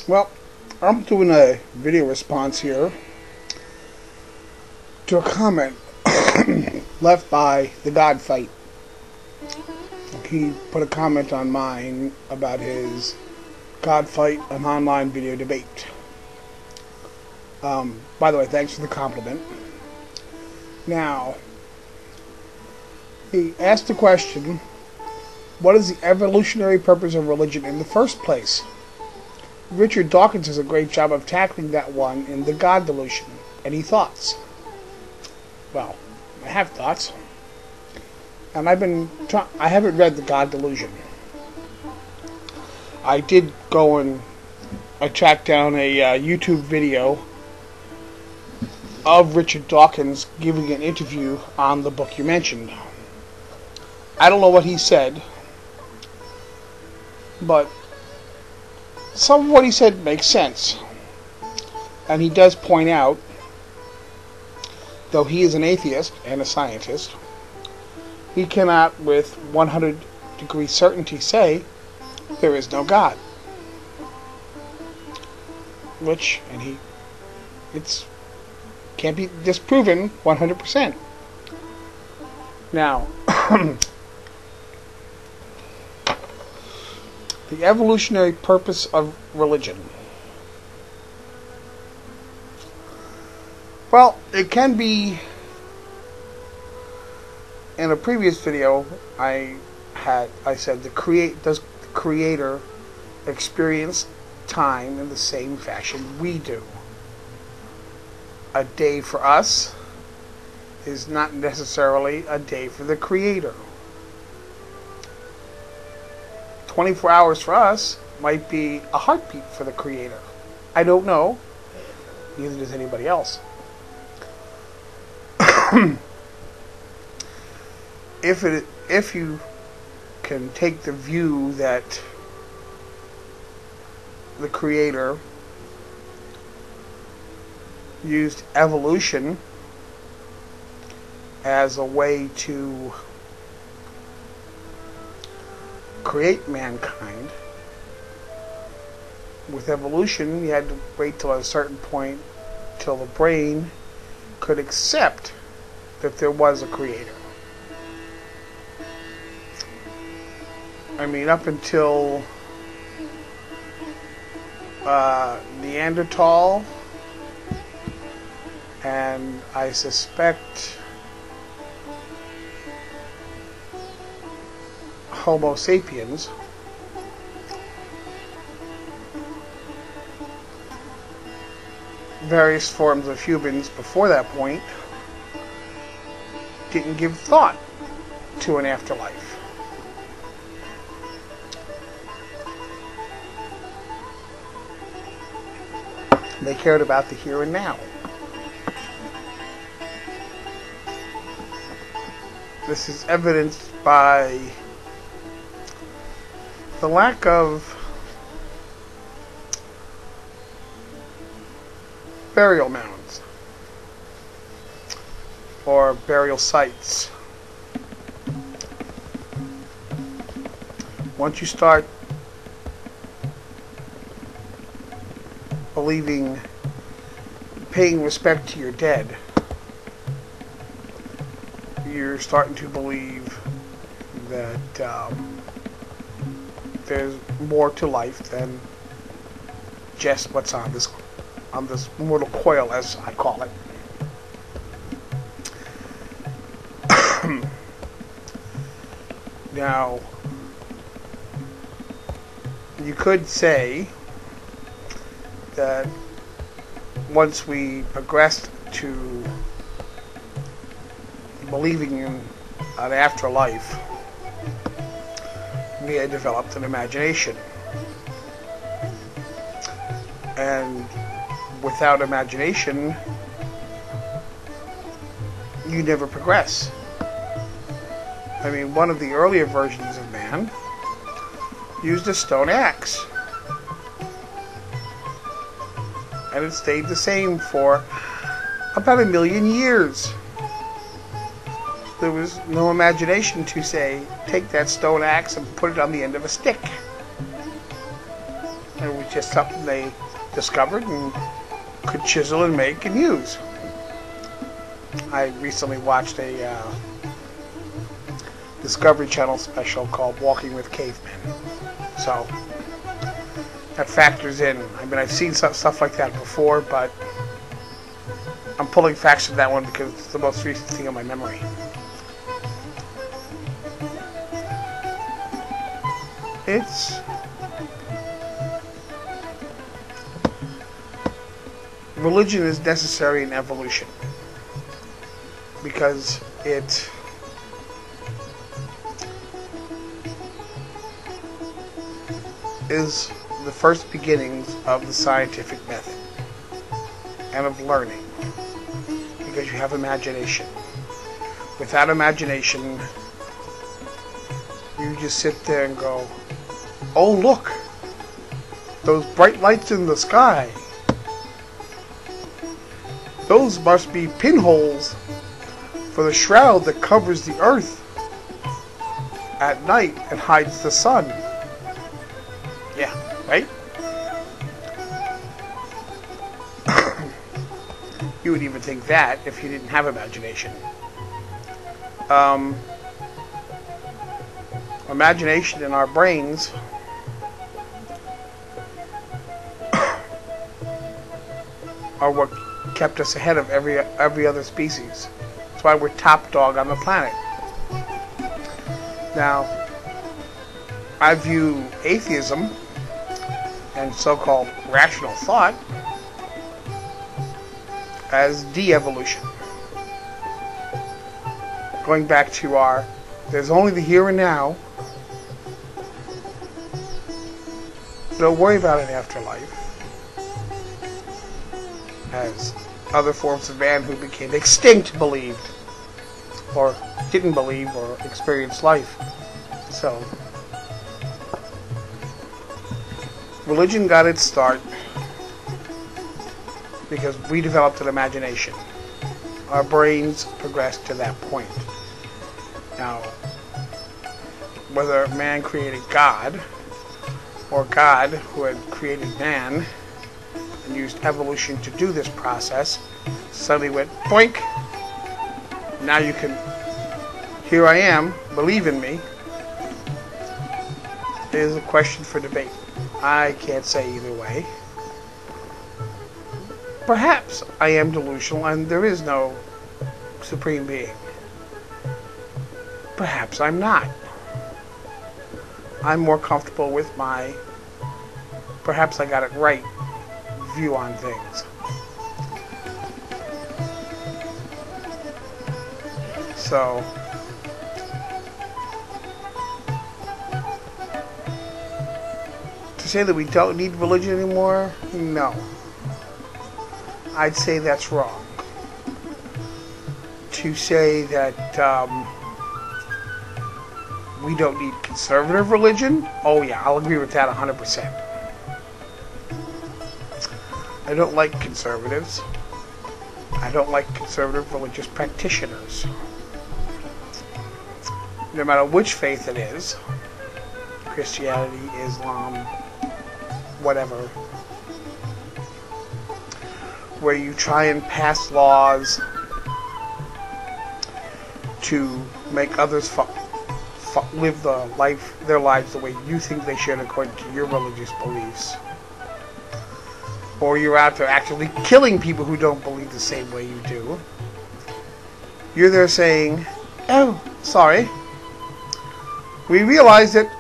Well, I'm doing a video response here to a comment left by the Godfight. He put a comment on mine about his Godfight, an online video debate. By the way, thanks for the compliment. Now, he asked the question, what is the evolutionary purpose of religion in the first place? Richard Dawkins does a great job of tackling that one in The God Delusion. Any thoughts? Well, I have thoughts. And I haven't read The God Delusion. I did go and I tracked down a YouTube video of Richard Dawkins giving an interview on the book you mentioned. I don't know what he said, but some of what he said makes sense. And he does point out, though he is an atheist and a scientist, he cannot with 100-degree certainty say there is no God. Which, it's can't be disproven 100%. Now, the evolutionary purpose of religion. Well, it can be. In a previous video, I said does the Creator experience time in the same fashion we do? A day for us is not necessarily a day for the Creator. 24 hours for us might be a heartbeat for the Creator. I don't know. Neither does anybody else. If you can take the view that the Creator used evolution as a way to create mankind, with evolution you had to wait till a certain point till the brain could accept that there was a Creator. I mean, up until Neanderthal, and I suspect Homo sapiens, various forms of humans before that point didn't give thought to an afterlife. They cared about the here and now. This is evidenced by the lack of burial mounds or burial sites. Once you start believing, paying respect to your dead, you're starting to believe that there's more to life than just what's on this mortal coil, as I call it. Now, you could say that once we progressed to believing in an afterlife, we had developed an imagination. And without imagination, you never progress. I mean, one of the earlier versions of man used a stone axe. And it stayed the same for about 1 million years. There was no imagination to say, take that stone axe and put it on the end of a stick. It was It's just something they discovered and could chisel and make and use. I recently watched a Discovery Channel special called Walking with Cavemen. So that factors in. I mean, I've seen stuff like that before, but I'm pulling facts from that one because it's the most recent thing in my memory. Religion is necessary in evolution because it is the first beginnings of the scientific method and of learning, because you have imagination. Without imagination, you just sit there and go, oh look, those bright lights in the sky. Those must be pinholes for the shroud that covers the earth at night and hides the sun. Yeah, right? You would even think that if you didn't have imagination. Imagination in our brains are what kept us ahead of every other species. That's why we're top dog on the planet. Now, I view atheism and so-called rational thought as de-evolution. Going back to there's only the here and now. Don't worry about an afterlife. As other forms of man who became extinct believed, or didn't believe, or experienced life. So, religion got its start because we developed an imagination. Our brains progressed to that point. Now, whether man created God, or God who had created man and used evolution to do this process, suddenly went boink. Now you can, here I am, believe in me, is a question for debate. I can't say either way. Perhaps I am delusional and there is no supreme being. Perhaps I'm not. I'm more comfortable with my perhaps I got it right view on things. So, to say that we don't need religion anymore, no. I'd say that's wrong. To say that we don't need conservative religion, oh yeah, I'll agree with that 100%. I don't like conservatives. I don't like conservative religious practitioners. No matter which faith it is, Christianity, Islam, whatever, where you try and pass laws to make others live their lives the way you think they should according to your religious beliefs. Or you're out there actually killing people who don't believe the same way you do. You're there saying, oh, sorry. We realize that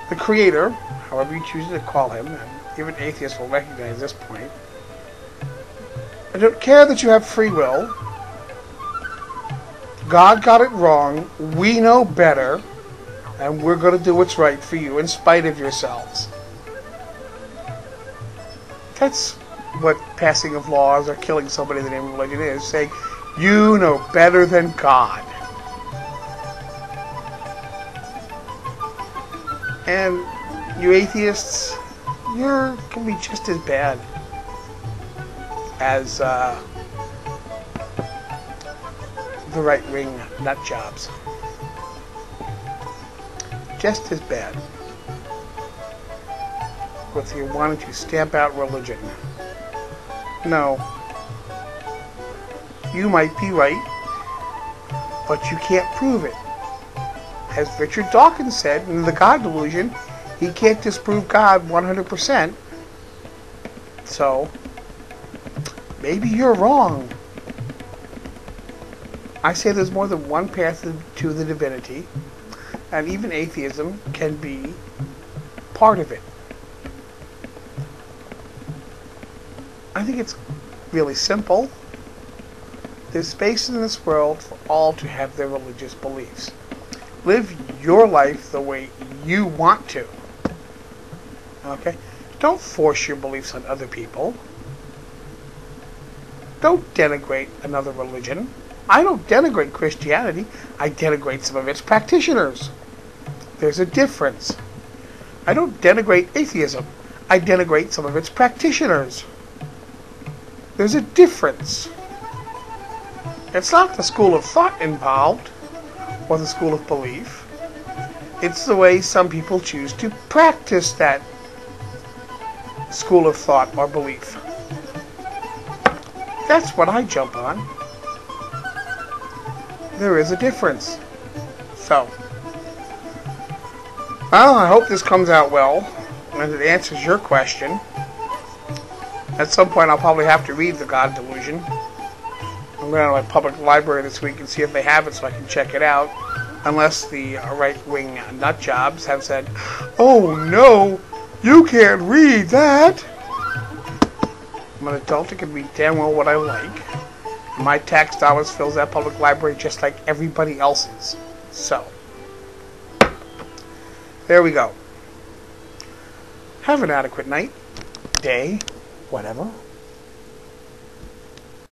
the Creator, however you choose to call him, and even atheists will recognize this point, I don't care that you have free will. God got it wrong. We know better. And we're going to do what's right for you in spite of yourselves. That's what passing of laws or killing somebody in the name of religion is. Saying, you know better than God. And you atheists, you can be just as bad as the right-wing nut jobs. Just as bad. with you wanting to stamp out religion. No. You might be right, but you can't prove it. As Richard Dawkins said in The God Delusion, he can't disprove God 100%. So, maybe you're wrong. I say there's more than one path to the divinity, and even atheism can be part of it. I think it's really simple. There's space in this world for all to have their religious beliefs. Live your life the way you want to. Okay? Don't force your beliefs on other people. Don't denigrate another religion. I don't denigrate Christianity. I denigrate some of its practitioners. There's a difference. I don't denigrate atheism. I denigrate some of its practitioners. There's a difference. It's not the school of thought involved, or the school of belief. It's the way some people choose to practice that school of thought or belief. That's what I jump on. There is a difference. So, well, I hope this comes out well, and it answers your question. At some point, I'll probably have to read The God Delusion. I'm going to my public library this week and see if they have it so I can check it out. Unless the right-wing nut jobs have said, "Oh no, you can't read that." I'm an adult. I can read damn well what I like. My tax dollars fills that public library just like everybody else's. So, there we go. Have an adequate night, day, whatever.